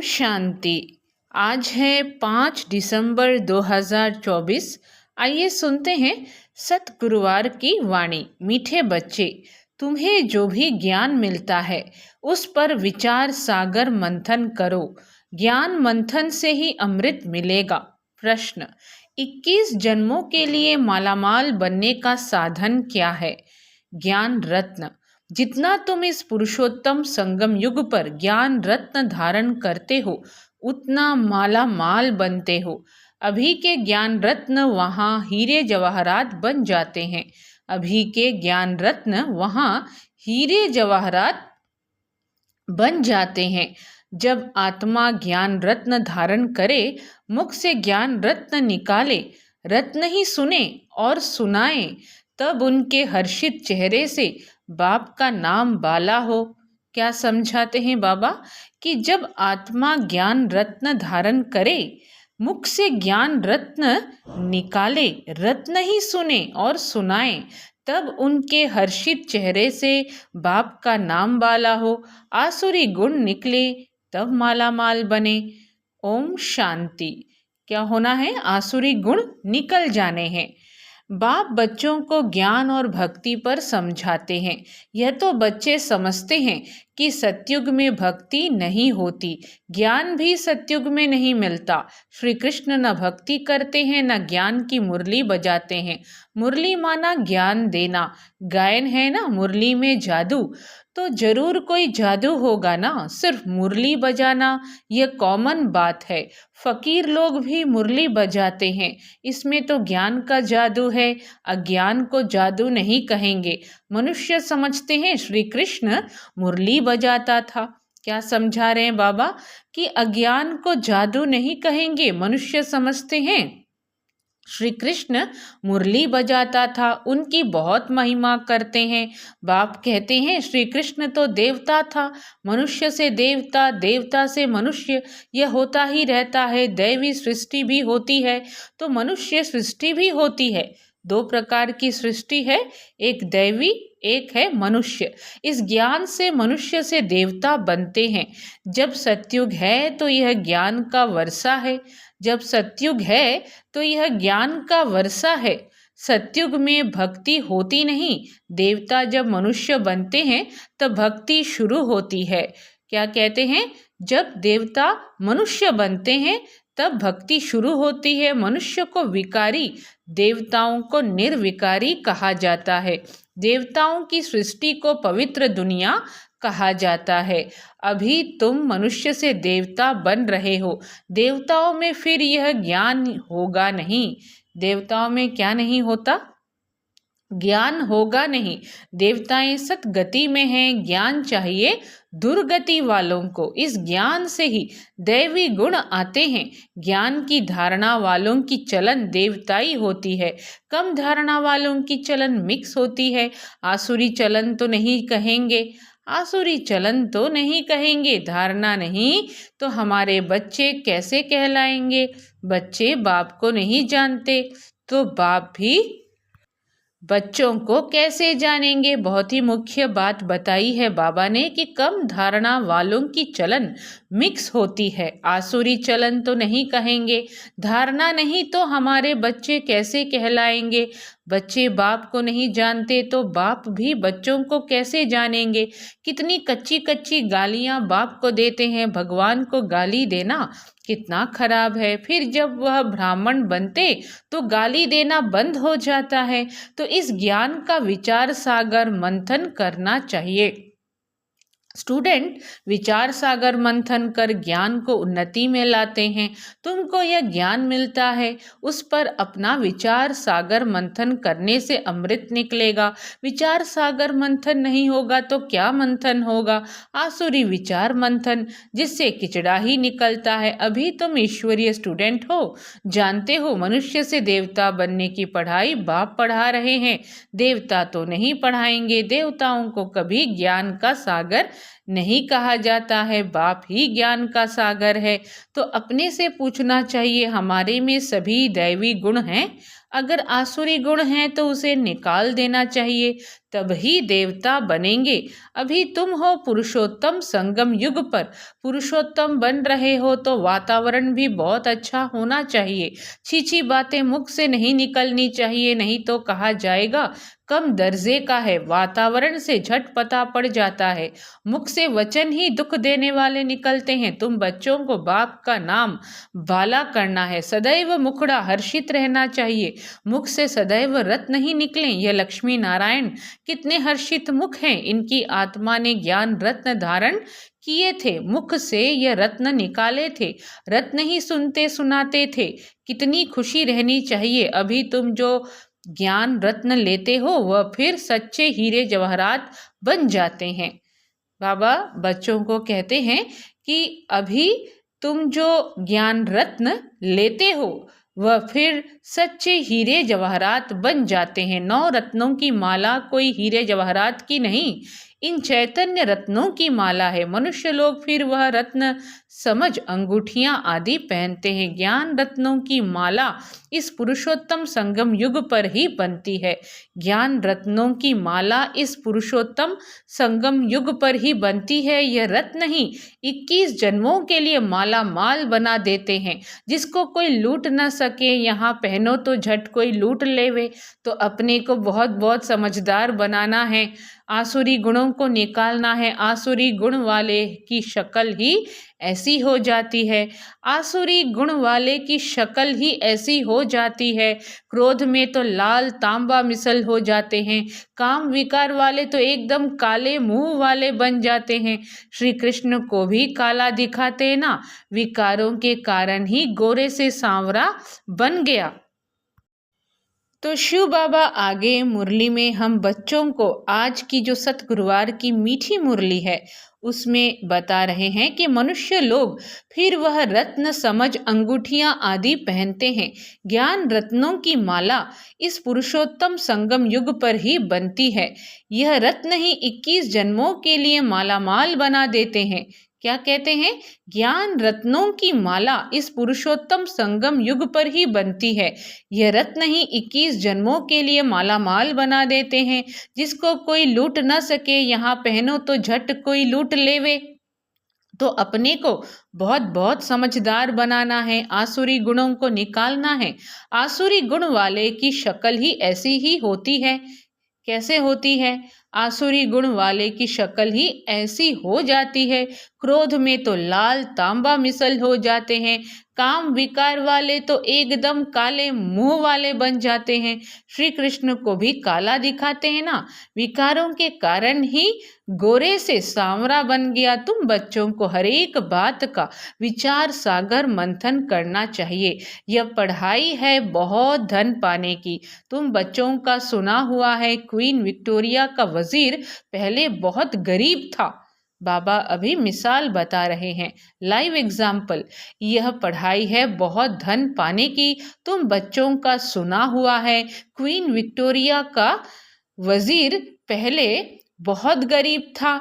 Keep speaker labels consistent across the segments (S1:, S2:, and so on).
S1: शांति। आज है 5 दिसंबर 2024। आइए सुनते हैं सतगुरुवार की वाणी। मीठे बच्चे, तुम्हें जो भी ज्ञान मिलता है उस पर विचार सागर मंथन करो। ज्ञान मंथन से ही अमृत मिलेगा। प्रश्न, 21 जन्मों के लिए मालामाल बनने का साधन क्या है? ज्ञान रत्न। जितना तुम इस पुरुषोत्तम संगम युग पर ज्ञान रत्न धारण करते हो उतना माला माल बनते हो। अभी के ज्ञान रत्न वहाँ हीरे जवाहरात बन जाते हैं। अभी के ज्ञान रत्न वहाँ हीरे जवाहरात बन जाते हैं। जब आत्मा ज्ञान रत्न धारण करे, मुख से ज्ञान रत्न निकाले, रत्न ही सुने और सुनाए, तब उनके हर्षित चेहरे से बाप का नाम बाला हो। क्या समझाते हैं बाबा कि जब आत्मा ज्ञान रत्न धारण करे, मुख से ज्ञान रत्न निकाले, रत्न ही सुने और सुनाए, तब उनके हर्षित चेहरे से बाप का नाम बाला हो, आसुरी गुण निकले, तब माला माल बने। ओम शांति। क्या होना है? आसुरी गुण निकल जाने हैं। बाप बच्चों को ज्ञान और भक्ति पर समझाते हैं। यह तो बच्चे समझते हैं कि सतयुग में भक्ति नहीं होती, ज्ञान भी सतयुग में नहीं मिलता। श्री कृष्ण न भक्ति करते हैं न ज्ञान की मुरली बजाते हैं। मुरली माना ज्ञान देना, गायन है ना मुरली में जादू, तो जरूर कोई जादू होगा ना। सिर्फ मुरली बजाना यह कॉमन बात है। फकीर लोग भी मुरली बजाते हैं, इसमें तो ज्ञान का जादू है। अज्ञान को जादू नहीं कहेंगे। मनुष्य समझते हैं श्री कृष्ण मुरली बजाता था। क्या समझा रहे हैं बाबा कि अज्ञान को जादू नहीं कहेंगे। मनुष्य समझते हैं श्री कृष्ण मुरली बजाता था, उनकी बहुत महिमा करते हैं। बाप कहते हैं श्री कृष्ण तो देवता था, मनुष्य से देवता, देवता से मनुष्य, यह होता ही रहता है। दैवी सृष्टि भी होती है तो मनुष्य सृष्टि भी होती है। दो प्रकार की सृष्टि है, एक दैवी, एक है मनुष्य। इस ज्ञान से मनुष्य से देवता बनते हैं। जब सतयुग है तो यह ज्ञान का वर्षा है। जब सतयुग है तो यह ज्ञान का वर्षा है। सतयुग में भक्ति होती नहीं। देवता जब मनुष्य बनते हैं तब भक्ति शुरू होती है। क्या कहते हैं? जब देवता मनुष्य बनते हैं तब भक्ति शुरू होती है। मनुष्य को विकारी, देवताओं को निर्विकारी कहा जाता है। देवताओं की सृष्टि को पवित्र दुनिया कहा जाता है। अभी तुम मनुष्य से देवता बन रहे हो। देवताओं में फिर यह ज्ञान होगा नहीं। देवताओं में क्या नहीं होता? ज्ञान होगा नहीं। देवताएं सतगति में हैं, ज्ञान चाहिए दुर्गति वालों को। इस ज्ञान से ही दैवी गुण आते हैं। ज्ञान की धारणा वालों की चलन देवताई होती है, कम धारणा वालों की चलन मिक्स होती है। आसुरी चलन तो नहीं कहेंगे, आसुरी चलन तो नहीं कहेंगे। धारणा नहीं तो हमारे बच्चे कैसे कहलाएंगे? बच्चे बाप को नहीं जानते तो बाप भी बच्चों को कैसे जानेंगे? बहुत ही मुख्य बात बताई है बाबा ने कि कम धारणा वालों की चलन मिक्स होती है। आसुरी चलन तो नहीं कहेंगे। धारणा नहीं तो हमारे बच्चे कैसे कहलाएंगे? बच्चे बाप को नहीं जानते तो बाप भी बच्चों को कैसे जानेंगे? कितनी कच्ची कच्ची गालियां बाप को देते हैं। भगवान को गाली देना कितना खराब है। फिर जब वह ब्राह्मण बनते तो गाली देना बंद हो जाता है। तो इस ज्ञान का विचार सागर मंथन करना चाहिए। स्टूडेंट विचार सागर मंथन कर ज्ञान को उन्नति में लाते हैं। तुमको यह ज्ञान मिलता है, उस पर अपना विचार सागर मंथन करने से अमृत निकलेगा। विचार सागर मंथन नहीं होगा तो क्या मंथन होगा? आसुरी विचार मंथन, जिससे किचड़ा ही निकलता है। अभी तुम ईश्वरीय स्टूडेंट हो, जानते हो मनुष्य से देवता बनने की पढ़ाई बाप पढ़ा रहे हैं। देवता तो नहीं पढ़ाएंगे। देवताओं को कभी ज्ञान का सागर नहीं कहा जाता है, बाप ही ज्ञान का सागर है। तो अपने से पूछना चाहिए, हमारे में सभी दैवी गुण हैं? अगर आसुरी गुण हैं तो उसे निकाल देना चाहिए, तभी देवता बनेंगे। अभी तुम हो पुरुषोत्तम संगम युग पर, पुरुषोत्तम बन रहे हो तो वातावरण भी बहुत अच्छा होना चाहिए। छीछी बातें मुख से नहीं निकलनी चाहिए, नहीं तो कहा जाएगा कम दर्जे का है। वातावरण से झट पता पड़ जाता है। मुख से वचन ही दुख देने वाले निकलते हैं। तुम बच्चों को बाप का नाम बाला करना है। सदैव मुखड़ा हर्षित रहना चाहिए। मुख से सदैव रत्न ही निकलें। यह लक्ष्मी नारायण कितने हर्षित मुख हैं। इनकी आत्मा ने ज्ञान रत्न धारण किए थे, मुख से यह रत्न निकाले थे, रत्न ही सुनते सुनाते थे। कितनी खुशी रहनी चाहिए। अभी तुम जो ज्ञान रत्न लेते हो वह फिर सच्चे हीरे जवाहरात बन जाते हैं। बाबा बच्चों को कहते हैं कि अभी तुम जो ज्ञान रत्न लेते हो वह फिर सच्चे हीरे जवाहरात बन जाते हैं। 9 रत्नों की माला कोई हीरे जवाहरात की नहीं, इन चैतन्य रत्नों की माला है। मनुष्य लोग फिर वह रत्न समझ अंगूठियां आदि पहनते हैं। ज्ञान रत्नों की माला इस पुरुषोत्तम संगम युग पर ही बनती है। ज्ञान रत्नों की माला इस पुरुषोत्तम संगम युग पर ही बनती है। यह रत्न ही 21 जन्मों के लिए माला माल बना देते हैं। जिसको कोई लूट न सके, यहाँ पहनो तो झट कोई लूट लेवे। तो अपने को बहुत बहुत समझदार बनाना है, आसुरी गुणों को निकालना है। आसुरी गुण वाले की शक्ल ही ऐसी हो जाती है। आसुरी गुण वाले की शक्ल ही ऐसी हो जाती है। क्रोध में तो लाल तांबा मिसल हो जाते हैं। काम विकार वाले तो एकदम काले मुंह वाले बन जाते हैं। श्री कृष्ण को भी काला दिखाते ना, विकारों के कारण ही गोरे से सांवरा बन गया। तो शिव बाबा आगे मुरली में हम बच्चों को आज की जो सतगुरुवार की मीठी मुरली है उसमें बता रहे हैं कि मनुष्य लोग फिर वह रत्न समझ अंगूठियां आदि पहनते हैं। ज्ञान रत्नों की माला इस पुरुषोत्तम संगम युग पर ही बनती है। यह रत्न ही 21 जन्मों के लिए मालामाल बना देते हैं। क्या कहते हैं? ज्ञान रत्नों की माला इस पुरुषोत्तम संगम युग पर ही बनती है। यह रत्न ही 21 जन्मों के लिए मालामाल बना देते हैं। जिसको कोई लूट न सके, यहाँ पहनो तो झट कोई लूट लेवे। तो अपने को बहुत बहुत समझदार बनाना है, आसुरी गुणों को निकालना है। आसुरी गुण वाले की शक्ल ही ऐसी ही होती है। कैसे होती है? आसुरी गुण वाले की शक्ल ही ऐसी हो जाती है। क्रोध में तो लाल तांबा मिसल हो जाते हैं। काम विकार वाले तो एकदम काले मुंह वाले बन जाते हैं। श्री कृष्ण को भी काला दिखाते हैं ना, विकारों के कारण ही गोरे से सांवरा बन गया। तुम बच्चों को हर एक बात का विचार सागर मंथन करना चाहिए। यह पढ़ाई है बहुत धन पाने की। तुम बच्चों का सुना हुआ है क्वीन विक्टोरिया का वजीर पहले बहुत गरीब था। बाबा अभी मिसाल बता रहे हैं, लाइव एग्जाम्पल। यह पढ़ाई है बहुत धन पाने की। तुम बच्चों का सुना हुआ है क्वीन विक्टोरिया का वजीर पहले बहुत गरीब था,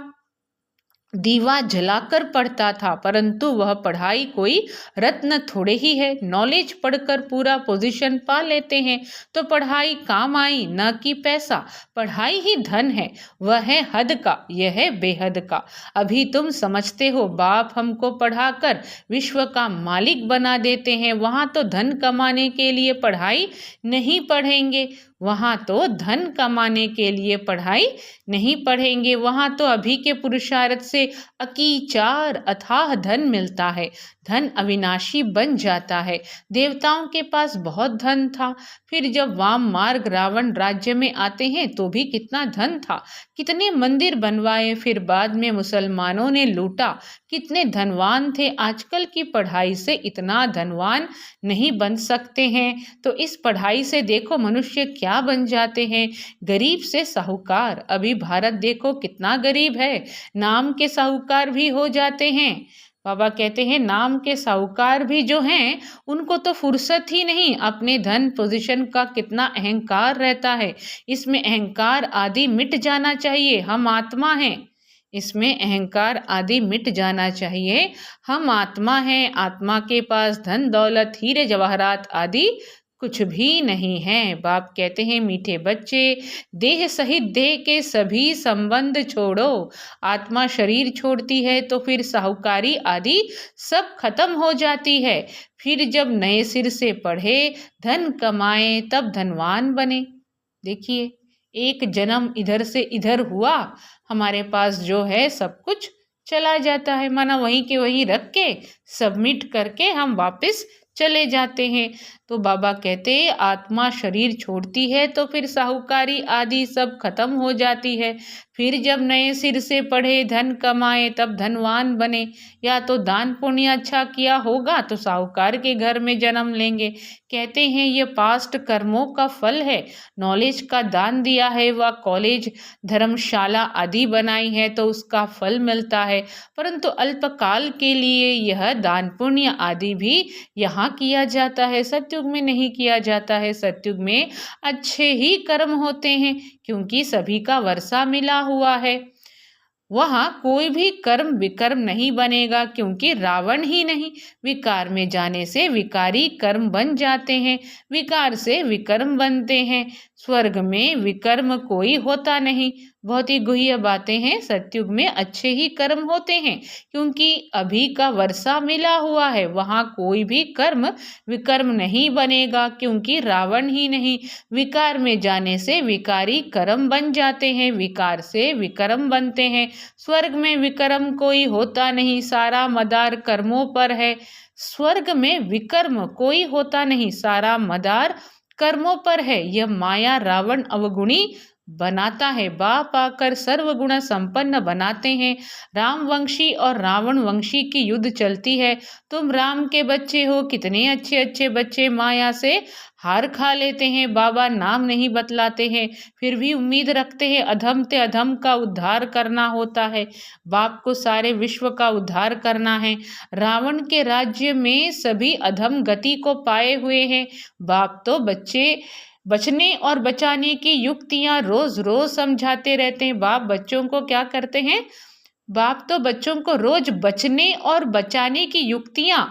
S1: दीवा जलाकर पढ़ता था, परंतु वह पढ़ाई कोई रत्न थोड़े ही है। नॉलेज पढ़कर पूरा पोजीशन पा लेते हैं। तो पढ़ाई काम आई, न कि पैसा। पढ़ाई ही धन है, वह है हद का, यह है बेहद का। अभी तुम समझते हो बाप हमको पढ़ाकर विश्व का मालिक बना देते हैं। वहाँ तो धन कमाने के लिए पढ़ाई नहीं पढ़ेंगे, वहाँ तो धन कमाने के लिए पढ़ाई नहीं पढ़ेंगे। वहाँ तो अभी के पुरुषार्थ से अकीचार अथाह धन मिलता है। धन अविनाशी बन जाता है। देवताओं के पास बहुत धन था, फिर जब वाम मार्ग रावण राज्य में आते हैं तो भी कितना धन था, कितने मंदिर बनवाए, फिर बाद में मुसलमानों ने लूटा, कितने धनवान थे। आजकल की पढ़ाई से इतना धनवान नहीं बन सकते हैं। तो इस पढ़ाई से देखो मनुष्य क्या बन जाते हैं, गरीब से साहूकार। अभी भारत देखो कितना गरीब है, नाम के साहूकार भी हो जाते हैं। बाबा कहते हैं नाम के साहूकार भी जो हैं उनको तो फुर्सत ही नहीं, अपने धन पोजीशन का कितना अहंकार रहता है। इसमें अहंकार आदि मिट जाना चाहिए। हम आत्मा हैं, इसमें अहंकार आदि मिट जाना चाहिए। हम आत्मा हैं, आत्मा के पास धन दौलत हीरे जवाहरात आदि कुछ भी नहीं है। बाप कहते हैं मीठे बच्चे, देह सहित देह के सभी संबंध छोड़ो। आत्मा शरीर छोड़ती है तो फिर साहूकारी आदि सब खत्म हो जाती है। फिर जब नए सिर से पढ़े, धन कमाए, तब धनवान बने। देखिए, एक जन्म इधर से इधर हुआ, हमारे पास जो है सब कुछ चला जाता है, माना वहीं के वहीं रख के सबमिट करके हम वापस चले जाते हैं। तो बाबा कहते हैं आत्मा शरीर छोड़ती है तो फिर साहूकारी आदि सब खत्म हो जाती है। फिर जब नए सिर से पढ़े, धन कमाए, तब धनवान बने। या तो दान पुण्य अच्छा किया होगा तो साहूकार के घर में जन्म लेंगे। कहते हैं ये पास्ट कर्मों का फल है। नॉलेज का दान दिया है, वह कॉलेज धर्मशाला आदि बनाई है तो उसका फल मिलता है। परंतु अल्पकाल के लिए यह दान पुण्य आदि भी यहाँ किया जाता है, सत्युग में नहीं किया जाता है। सत्युग में अच्छे ही कर्म होते हैं क्योंकि सभी का वर्षा मिला हुआ है। वहाँ कोई भी कर्म विकर्म नहीं बनेगा क्योंकि रावण ही नहीं। विकार में जाने से विकारी कर्म बन जाते हैं, विकार से विकर्म बनते हैं। स्वर्ग में विकर्म कोई होता नहीं। बहुत ही गुह्य बातें हैं। सत्युग में अच्छे ही कर्म होते हैं क्योंकि अभी का वर्षा मिला हुआ है। वहाँ कोई भी कर्म विकर्म नहीं बनेगा क्योंकि रावण ही नहीं। विकार में जाने से विकारी कर्म बन जाते हैं, विकार से विकर्म बनते हैं। स्वर्ग में विकर्म कोई होता नहीं, सारा मदार कर्मों पर है। स्वर्ग में विकर्म कोई होता नहीं, सारा मदार कर्मों पर है। यह माया रावण अवगुणी बनाता है, बाप आकर सर्वगुण संपन्न बनाते हैं। राम वंशी और रावण वंशी की युद्ध चलती है। तुम राम के बच्चे हो, कितने अच्छे अच्छे बच्चे माया से हार खा लेते हैं। बाबा नाम नहीं बतलाते हैं, फिर भी उम्मीद रखते हैं अधम ते अधम का उद्धार करना होता है। बाप को सारे विश्व का उद्धार करना है। रावण के राज्य में सभी अधम गति को पाए हुए हैं। बाप तो बचने और बचाने की युक्तियां रोज रोज समझाते रहते हैं। बाप बच्चों को क्या करते हैं? बाप तो बच्चों को रोज बचने और बचाने की युक्तियां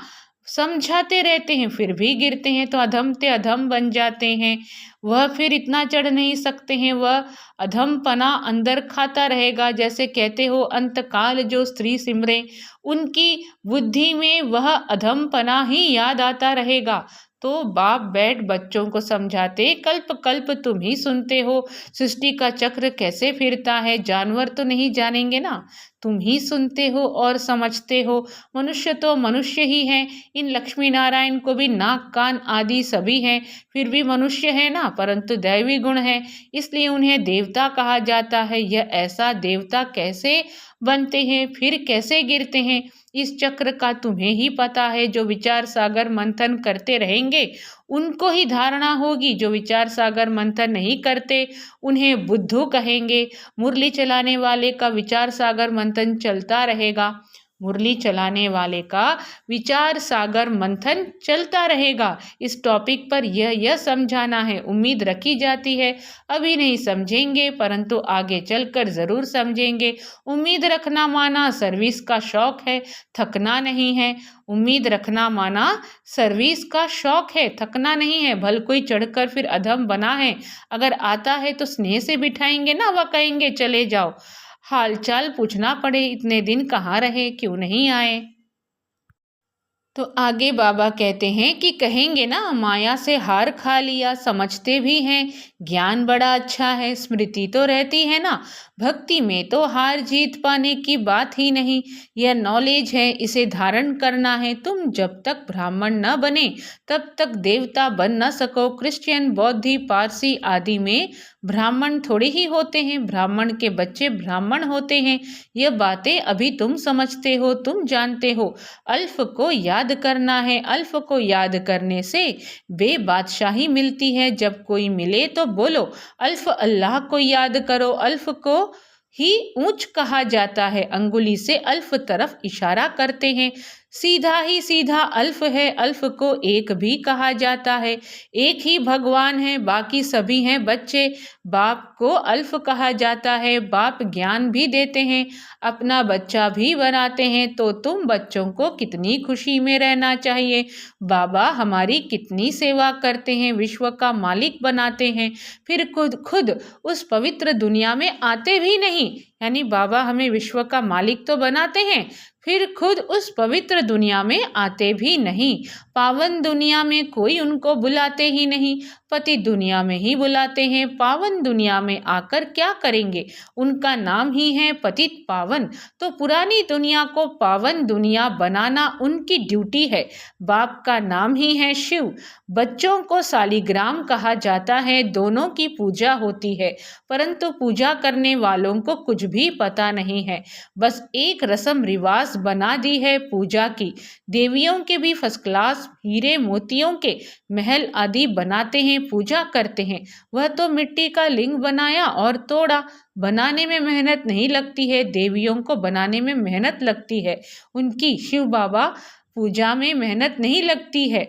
S1: समझाते रहते हैं, फिर भी गिरते हैं तो अधम ते अधम बन जाते हैं। वह फिर इतना चढ़ नहीं सकते हैं, वह अधम पना अंदर खाता रहेगा। जैसे कहते हो अंतकाल जो स्त्री सिमरे, उनकी बुद्धि में वह अधम पना ही याद आता रहेगा। तो बाप बैठ बच्चों को समझाते, कल्प कल्प तुम ही सुनते हो सृष्टि का चक्र कैसे फिरता है। जानवर तो नहीं जानेंगे ना, तुम ही सुनते हो और समझते हो। मनुष्य तो मनुष्य ही हैं। इन लक्ष्मी नारायण को भी नाक कान आदि सभी हैं, फिर भी मनुष्य है ना, परंतु दैवी गुण है इसलिए उन्हें देवता कहा जाता है। यह ऐसा देवता कैसे बनते हैं, फिर कैसे गिरते हैं, इस चक्र का तुम्हें ही पता है। जो विचार सागर मंथन करते रहेंगे उनको ही धारणा होगी। जो विचार सागर मंथन नहीं करते उन्हें बुद्धू कहेंगे। मुरली चलाने वाले का विचार सागर मंथन चलता रहेगा, मुरली चलाने वाले का विचार सागर मंथन चलता रहेगा। इस टॉपिक पर यह समझाना है। उम्मीद रखी जाती है अभी नहीं समझेंगे परंतु आगे चलकर ज़रूर समझेंगे। उम्मीद रखना माना सर्विस का शौक है, थकना नहीं है। उम्मीद रखना माना सर्विस का शौक है, थकना नहीं है। भल कोई चढ़कर फिर अधम बना है, अगर आता है तो स्नेह से बिठाएंगे ना, वह कहेंगे चले जाओ। हालचाल पूछना पड़े, इतने दिन कहाँ रहे, क्यों नहीं आए। तो आगे बाबा कहते हैं कि कहेंगे ना माया से हार खा लिया, समझते भी हैं, ज्ञान बड़ा अच्छा है, स्मृति तो रहती है ना, भक्ति में तो हार जीत पाने की बात ही नहीं। यह नॉलेज है, इसे धारण करना है। तुम जब तक ब्राह्मण न बने तब तक देवता बन न सको। क्रिश्चियन, बौद्धी, पारसी आदि में ब्राह्मण थोड़े ही होते हैं, ब्राह्मण के बच्चे ब्राह्मण होते हैं। यह बातें अभी तुम समझते हो, तुम जानते हो। अल्फ को याद करना है, अल्फ को याद करने से बेबादशाही मिलती है। जब कोई मिले तो बोलो अल्फ अल्लाह को याद करो, अल्फ को ही ऊंच कहा जाता है। अंगुली से अल्फ तरफ इशारा करते हैं। सीधा ही सीधा अल्फ है, अल्फ को एक भी कहा जाता है। एक ही भगवान है, बाकी सभी हैं बच्चे। बाप को अल्फ कहा जाता है। बाप ज्ञान भी देते हैं, अपना बच्चा भी बनाते हैं। तो तुम बच्चों को कितनी खुशी में रहना चाहिए। बाबा हमारी कितनी सेवा करते हैं, विश्व का मालिक बनाते हैं, फिर खुद उस पवित्र दुनिया में आते भी नहीं। यानी बाबा हमें विश्व का मालिक तो बनाते हैं, फिर खुद उस पवित्र दुनिया में आते भी नहीं। पावन दुनिया में कोई उनको बुलाते ही नहीं, पति दुनिया में ही बुलाते हैं। पावन दुनिया में आकर क्या करेंगे, उनका नाम ही है पतित पावन। तो पुरानी दुनिया को पावन दुनिया बनाना उनकी ड्यूटी है। बाप का नाम ही है शिव। बच्चों को सालिग्राम कहा जाता है। दोनों की पूजा होती है, परंतु पूजा करने वालों को कुछ भी पता नहीं है। बस एक रस्म रिवाज बना दी है पूजा की। देवियों के भी फर्स्ट क्लास हीरे मोतियों के महल आदि बनाते हैं, पूजा करते हैं। वह तो मिट्टी का लिंग बनाया और तोड़ा। बनाने में मेहनत नहीं लगती है, देवियों को बनाने में मेहनत लगती है। उनकी शिव बाबा पूजा में मेहनत नहीं लगती है।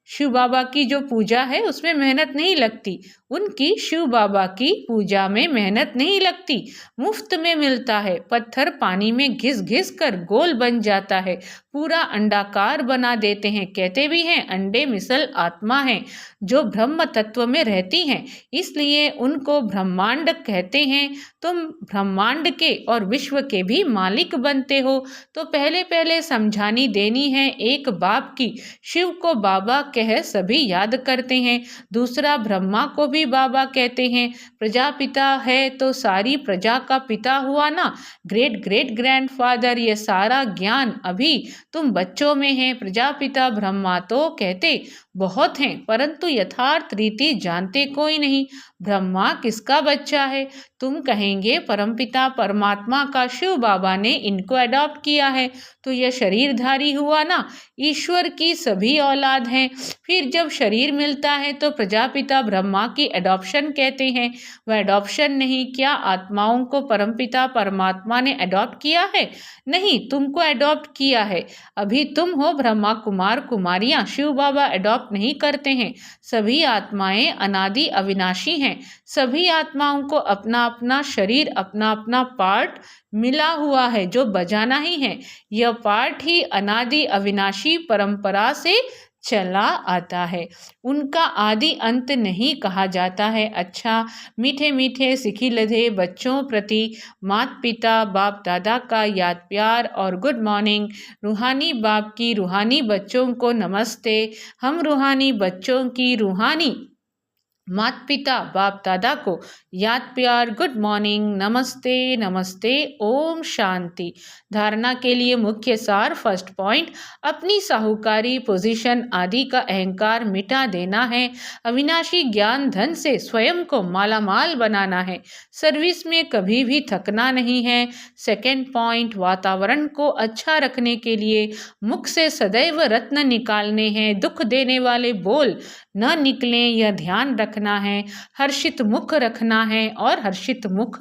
S1: शिव बाबा की जो पूजा है उसमें मेहनत नहीं लगती। उनकी शिव बाबा की पूजा में मेहनत नहीं लगती, मुफ्त में मिलता है। पत्थर पानी में घिस घिस कर गोल बन जाता है, पूरा अंडाकार बना देते हैं। कहते भी हैं अंडे मिसल आत्मा है जो ब्रह्म तत्व में रहती हैं, इसलिए उनको ब्रह्मांड कहते हैं। तुम ब्रह्मांड के और विश्व के भी मालिक बनते हो। तो पहले पहले समझानी देनी है एक बाप की। शिव को बाबा कह सभी याद करते हैं, दूसरा ब्रह्मा को भी बाबा कहते हैं। प्रजापिता है तो सारी प्रजा का पिता हुआ ना, ग्रेट ग्रेट ग्रैंडफादर। ये सारा ज्ञान अभी तुम बच्चों में है। प्रजापिता ब्रह्मा तो कहते बहुत हैं, परंतु यथार्थ रीति जानते कोई नहीं। ब्रह्मा किसका बच्चा है, तुम कहेंगे परमपिता परमात्मा का। शिव बाबा ने इनको अडॉप्ट किया है, तो यह शरीरधारी हुआ ना, ईश्वर की सभी औलाद हैं। फिर जब शरीर मिलता है तो प्रजापिता ब्रह्मा की अडॉप्शन कहते हैं। वह अडॉप्शन नहीं, क्या आत्माओं को परमपिता परमात्मा ने अडॉप्ट किया है? नहीं, तुमको अडॉप्ट किया है। अभी तुम हो ब्रह्मा कुमार कुमारियां, शिव बाबा अडॉप्ट नहीं करते हैं। सभी आत्माएं अनादि अविनाशी हैं। सभी आत्माओं को अपना अपना शरीर, अपना अपना पार्ट मिला हुआ है जो बजाना ही है। यह पार्ट ही अनादि अविनाशी परंपरा से चला आता है, उनका आदि अंत नहीं कहा जाता है। अच्छा मीठे मीठे सिखी लधे बच्चों प्रति माता पिता बाप दादा का याद प्यार और गुड मॉर्निंग। रूहानी बाप की रूहानी बच्चों को नमस्ते। हम रूहानी बच्चों की रूहानी माता पिता बाप दादा को याद प्यार गुड मॉर्निंग, नमस्ते नमस्ते, ओम शांति। धारणा के लिए मुख्य सार, फर्स्ट पॉइंट, अपनी साहूकारी पोजीशन आदि का अहंकार मिटा देना है। अविनाशी ज्ञान धन से स्वयं को मालामाल बनाना है। सर्विस में कभी भी थकना नहीं है। सेकेंड पॉइंट, वातावरण को अच्छा रखने के लिए मुख से सदैव रत्न निकालने हैं। दुख देने वाले बोल न निकलें, यह ध्यान रखना है। हर्षित मुख रखना है और हर्षित मुख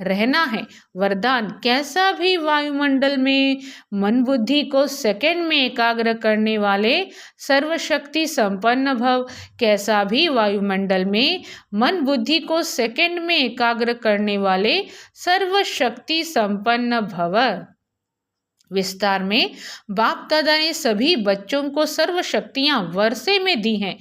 S1: रहना है। वरदान, कैसा भी वायुमंडल में मन बुद्धि को सेकंड में एकाग्र करने वाले सर्वशक्ति संपन्न भव। कैसा भी वायुमंडल में मन बुद्धि को सेकंड में एकाग्र करने वाले सर्वशक्ति संपन्न भव। विस्तार में, बाप दादा ने सभी बच्चों को सर्व शक्तियां वर्षे में दी हैं।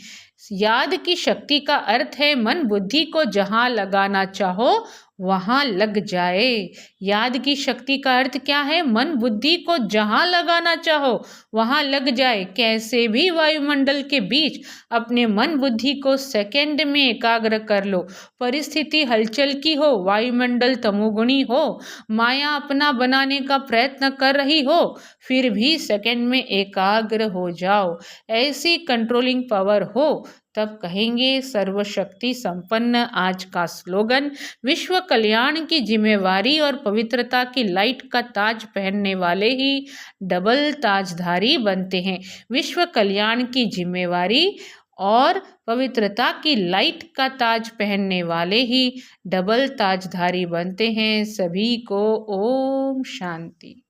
S1: याद की शक्ति का अर्थ है मन बुद्धि को जहां लगाना चाहो वहां लग जाए। याद की शक्ति का अर्थ क्या है? मन बुद्धि को जहां लगाना चाहो वहां लग जाए। कैसे भी वायुमंडल के बीच अपने मन बुद्धि को सेकंड में एकाग्र कर लो। परिस्थिति हलचल की हो, वायुमंडल तमोगुणी हो, माया अपना बनाने का प्रयत्न कर रही हो, फिर भी सेकंड में एकाग्र हो जाओ। ऐसी कंट्रोलिंग पावर हो तब कहेंगे सर्वशक्ति संपन्न। आज का स्लोगन, विश्व कल्याण की जिम्मेवारी और पवित्रता की लाइट का ताज पहनने वाले ही डबल ताजधारी बनते हैं। विश्व कल्याण की जिम्मेवारी और पवित्रता की लाइट का ताज पहनने वाले ही डबल ताजधारी बनते हैं। सभी को ओम शांति।